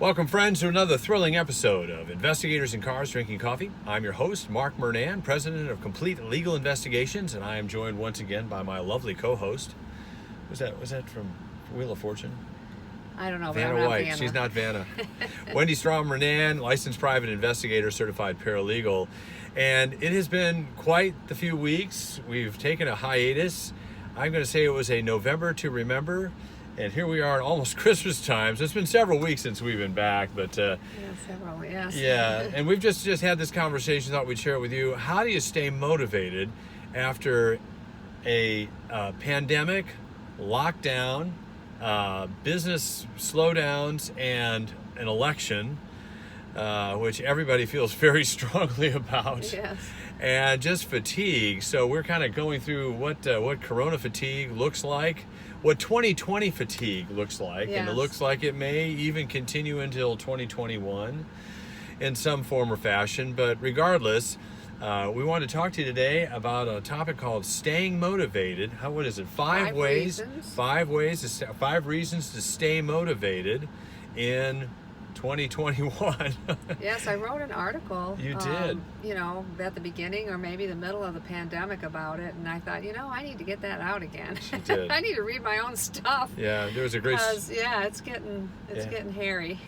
Welcome, friends, to another thrilling episode of Investigators in Cars Drinking Coffee. I'm your host, Mark Murnan, president of Complete Legal Investigations, and I am joined once again by my lovely co-host. Was that from Wheel of Fortune? I don't know. Vanna I'm not White. Vanna. She's not Vanna. Wendy Strom Murnan, licensed private investigator, certified paralegal. And it has been quite the few weeks. We've taken a hiatus. I'm going to say it was a November to remember. And here we are at almost Christmas time. So it's been several weeks since we've been back. But several, yes. yeah, and we've just had this conversation. Thought we'd share it with you. How do you stay motivated after a pandemic, lockdown, business slowdowns, and an election, which everybody feels very strongly about, Yes. and just fatigue? So we're kind of going through what Corona fatigue looks like, what 2020 fatigue looks like, and it Yes. looks like it may even continue until 2021 in some form or fashion. But regardless, we want to talk to you today about a topic called staying motivated. What is it? Five reasons to stay motivated in 2021. Yes, I wrote an article. You did. At the beginning or maybe the middle of the pandemic about it, and I thought, I need to get that out again. She did. I need to read my own stuff. Yeah, there was a great. Because it's getting hairy.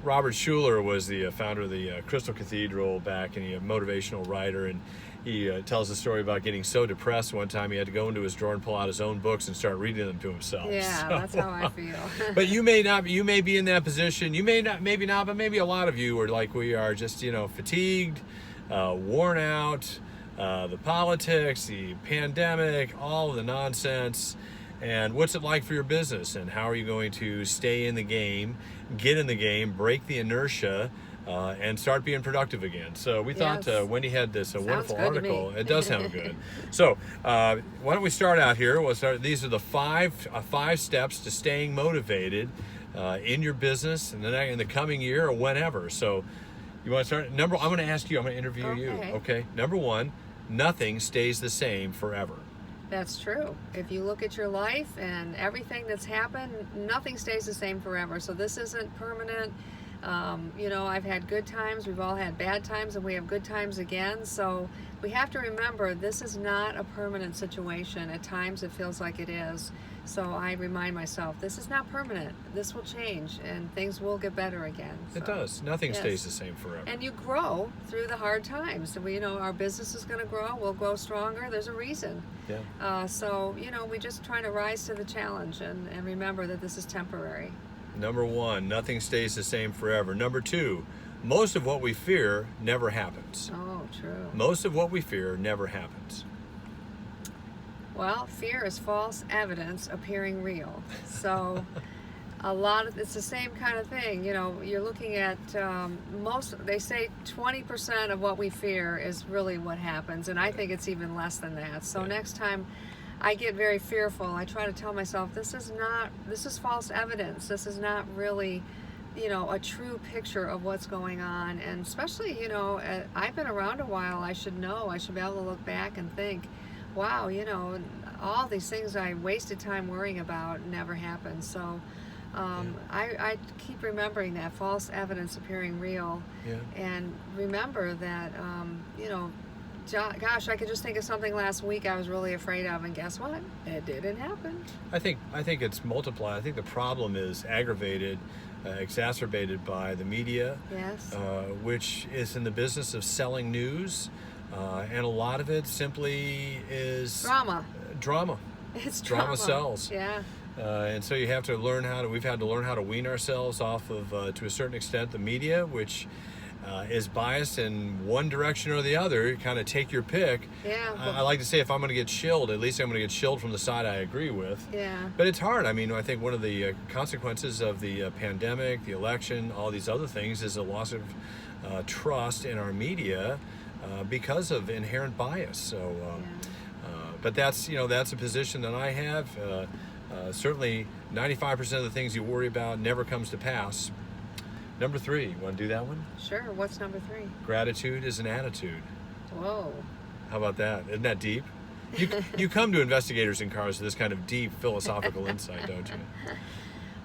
Robert Schuller was the founder of the Crystal Cathedral back, and he's a motivational writer, and he tells a story about getting so depressed one time he had to go into his drawer and pull out his own books and start reading them to himself. Yeah, that's how I feel. But you may be in that position. You may not, maybe not, but maybe a lot of you are like we are, just fatigued, worn out, the politics, the pandemic, all of the nonsense. And what's it like for your business, and how are you going to stay in the game, get in the game, break the inertia, and start being productive again? So we thought Wendy had this wonderful good to article. me. It does sound good. So why don't we start out here? These are the five steps to staying motivated in your business in the coming year or whenever. So you want to start? I'm going to ask you. I'm going to interview you. Okay. Number one, nothing stays the same forever. That's true. If you look at your life and everything that's happened, nothing stays the same forever. So this isn't permanent. I've had good times, we've all had bad times, and we have good times again. So we have to remember this is not a permanent situation. At times it feels like it is. So I remind myself, this is not permanent. This will change and things will get better again. It does. Nothing stays the same forever. And you grow through the hard times. Our business is going to grow. We'll grow stronger. There's a reason. Yeah. We just try to rise to the challenge and remember that this is temporary. Number one, nothing stays the same forever. Number two, most of what we fear never happens. Oh, true. Most of what we fear never happens. Well, fear is false evidence appearing real. So it's the same kind of thing. You're looking at they say 20% of what we fear is really what happens. And I think it's even less than that. So next time I get very fearful, I try to tell myself, this is false evidence. This is not really, a true picture of what's going on. And especially, I've been around a while. I should know. I should be able to look back and think, wow, all these things I wasted time worrying about never happened. So I keep remembering that false evidence appearing real. Yeah. And remember that, gosh, I could just think of something last week I was really afraid of, and guess what? It didn't happen. I think it's multiplied. I think the problem is aggravated, exacerbated by the media, Yes. Which is in the business of selling news, and a lot of it simply is Drama. It's drama sells. Yeah. And so we've had to learn how to wean ourselves off of, to a certain extent, the media, which is biased in one direction or the other. Kind of take your pick. Yeah. I like to say, if I'm going to get shilled, at least I'm going to get shilled from the side I agree with. Yeah. But it's hard. I mean, I think one of the consequences of the pandemic, the election, all these other things is a loss of trust in our media because of inherent bias. So, but that's a position that I have. Certainly, 95% of the things you worry about never comes to pass. Number three, you want to do that one? Sure. What's number three? Gratitude is an attitude. Whoa. How about that? Isn't that deep? You come to Investigators in Cars with this kind of deep philosophical insight, don't you?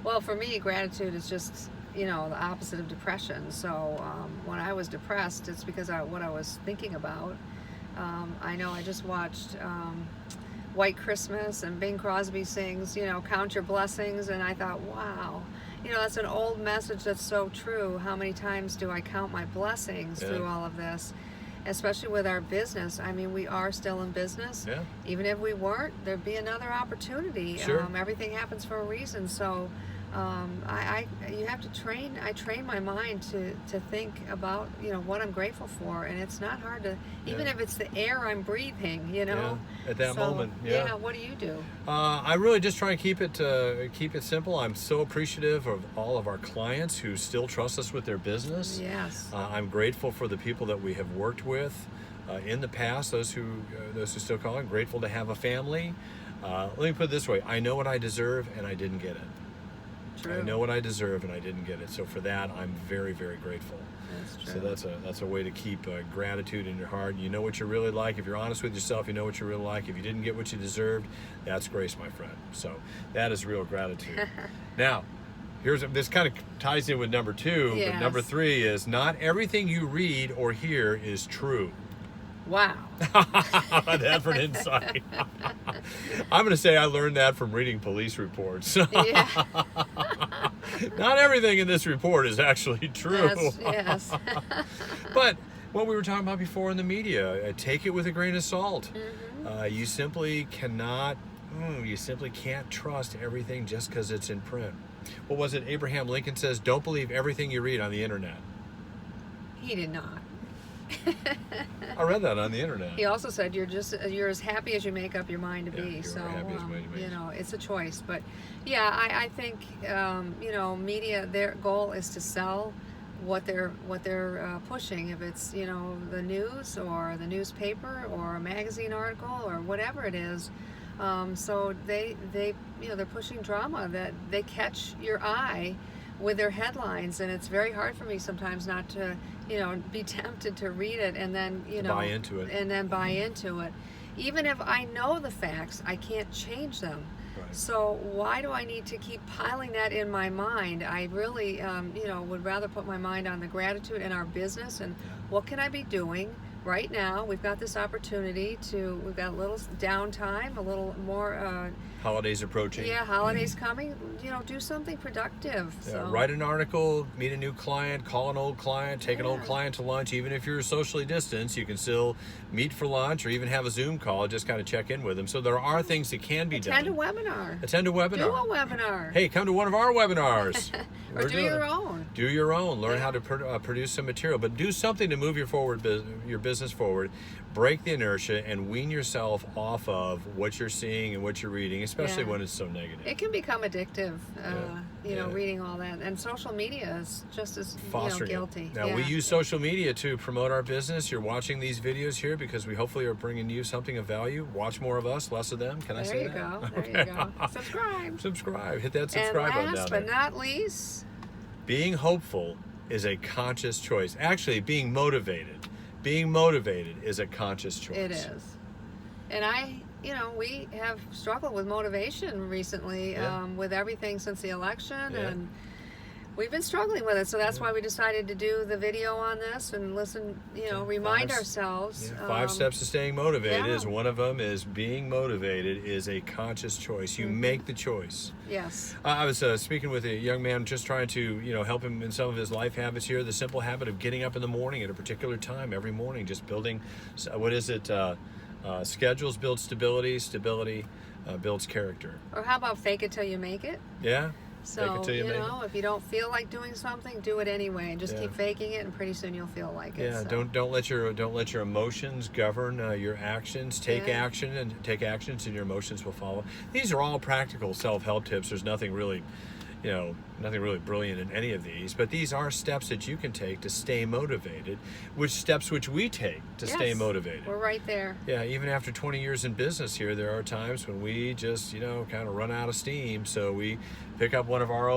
Well, for me, gratitude is just you know, the opposite of depression. So when I was depressed, it's because what I was thinking about. I know I just watched White Christmas, and Bing Crosby sings, you know, count your blessings, and I thought, wow, you know, that's an old message that's so true. How many times do I count my blessings through all of this? Especially with our business. I mean, we are still in business. Yeah. Even if we weren't, there'd be another opportunity. Sure. Everything happens for a reason. So you have to train. I train my mind to think about, you know, what I'm grateful for, and it's not hard to, even if it's the air I'm breathing, you know. Yeah. At that moment. Yeah. What do you do? I really just try and keep it simple. I'm so appreciative of all of our clients who still trust us with their business. Yes. I'm grateful for the people that we have worked with in the past. Those who still call. I'm grateful to have a family. Let me put it this way: I know what I deserve, and I didn't get it. True. I know what I deserve, and I didn't get it. So for that, I'm very, very grateful. That's true. So that's a way to keep gratitude in your heart. You know what you really like. If you're honest with yourself, you know what you really like. If you didn't get what you deserved, that's grace, my friend. So that is real gratitude. Now, this kind of ties in with number 2. Yes. But number 3 is not everything you read or hear is true. Wow. That for an insight. I'm going to say I learned that from reading police reports. Yeah. Not everything in this report is actually true. Yes. But what we were talking about before in the media, take it with a grain of salt. Mm-hmm. You simply can't trust everything just because it's in print. What was it? Abraham Lincoln says, don't believe everything you read on the internet. He did not. I read that on the internet. He also said you're as happy as you make up your mind to Yeah, be. you're So happy as you make you it. know, it's a choice. But yeah, I think you know, media, their goal is to sell what they're pushing. If it's, you know, the news or the newspaper or a magazine article or whatever it is. So they you know, they're pushing drama that they catch your eye with their headlines, and it's very hard for me sometimes not to, you know, be tempted to read it and then, you know, buy into it. And then buy into it. Even if I know the facts, I can't change them. Right. So why do I need to keep piling that in my mind? I really, you know, would rather put my mind on the gratitude in our business and what can I be doing right now. We've got this opportunity we've got a little downtime, a little more. Holidays approaching. Yeah, holidays coming. You know, do something productive. Yeah, So. write an article, meet a new client, call an old client, take an old client to lunch. Even if you're socially distanced, you can still meet for lunch or even have a Zoom call, just kind of check in with them. So there are things that can be Attend done. a webinar. Attend a webinar. Do a webinar. Hey, come to one of our webinars. Or do your own. Do your own. Learn how to produce some material, but do something to move your business forward. Break the inertia and wean yourself off of what you're seeing and what you're reading, especially when it's so negative. It can become addictive, you know, Yeah. reading all that. And social media is just as, Fostering you know, guilty. it. Now, we use social media to promote our business. You're watching these videos here because we hopefully are bringing you something of value. Watch more of us, less of them. Can I say that? There you go. Subscribe. Subscribe. Hit that subscribe button And down last there. but not least, Being hopeful is a conscious choice. Actually, being motivated is a conscious choice. it is. And you know, we have struggled with motivation recently, with everything since the election, and we've been struggling with it. So that's why we decided to do the video on this and listen, you know, remind ourselves. 5 steps to staying motivated yeah. is one of them. Is being motivated is a conscious choice. You make the choice. Yes. I was speaking with a young man, just trying to, you know, help him in some of his life habits here. The simple habit of getting up in the morning at a particular time every morning, just building, schedules build stability, builds character. Or how about fake it till you make it? Yeah. So, Fake it till you make it. know, if you don't feel like doing something, do it anyway, and just Yeah. keep faking it, and pretty soon you'll feel like it. Yeah, So. don't let your emotions govern your actions. Take Yeah. action and take actions, and your emotions will follow. These are all practical self-help tips. There's nothing really brilliant in any of these, but these are steps that you can take to stay motivated, which we take to stay Yes, motivated. We're right there. Yeah, even after 20 years in business here, there are times when we just, you know, kind of run out of steam. So we pick up one of our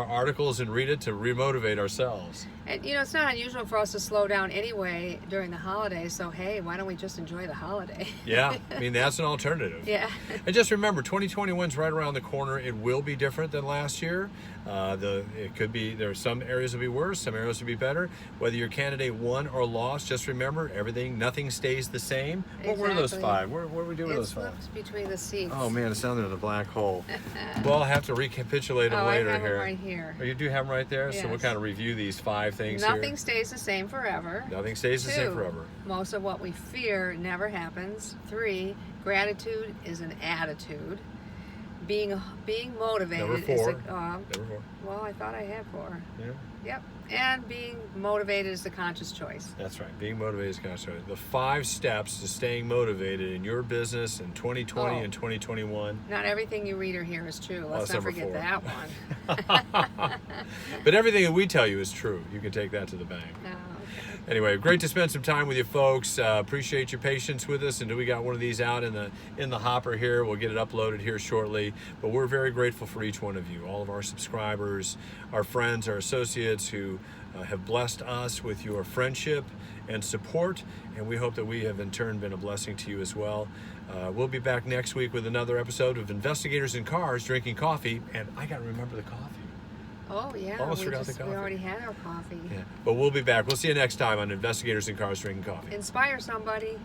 articles and read it to remotivate ourselves. And you know, it's not unusual for us to slow down anyway during the holidays. So hey, why don't we just enjoy the holiday? Yeah, I mean, that's an alternative. Yeah. And just remember, 2021's right around the corner. It will be different than last year. It could be, there are some areas will be worse, some areas will be better. Whether your candidate won or lost, just remember nothing stays the same. What were those Exactly. 5? What were we doing with It those 5? slipped between the seats. Oh man, it's down there in the black hole. Well, I'll have to recapitulate them Oh, later I have here. them right here. Oh, you do have them right there? So we'll Yes. kind of review these 5 things Nothing here. stays the same forever. Nothing stays the same 2, forever. most of what we fear never happens. 3, gratitude is an attitude. Being motivated Number 4. is a, Number 4. well, I thought I had 4. Yeah. Yep. And being motivated is the conscious choice. That's right. Being motivated is constant. The 5 steps to staying motivated in your business in 2020 and 2021. Not everything you read or hear is true. Well, Let's that's not number forget 4. that one. But everything that we tell you is true. You can take that to the bank. Oh, okay. Anyway, great to spend some time with you folks. Appreciate your patience with us. And we got one of these out in the hopper here. We'll get it uploaded here shortly. But we're very grateful for each one of you, all of our subscribers, our friends, our associates who have blessed us with your friendship and support. And we hope that we have in turn been a blessing to you as well. We'll be back next week with another episode of Investigators in Cars Drinking Coffee. And I got to remember the coffee. Oh, yeah. Almost forgot the coffee. We already had our coffee. Yeah. But we'll be back. We'll see you next time on Investigators in Cars Drinking Coffee. Inspire somebody.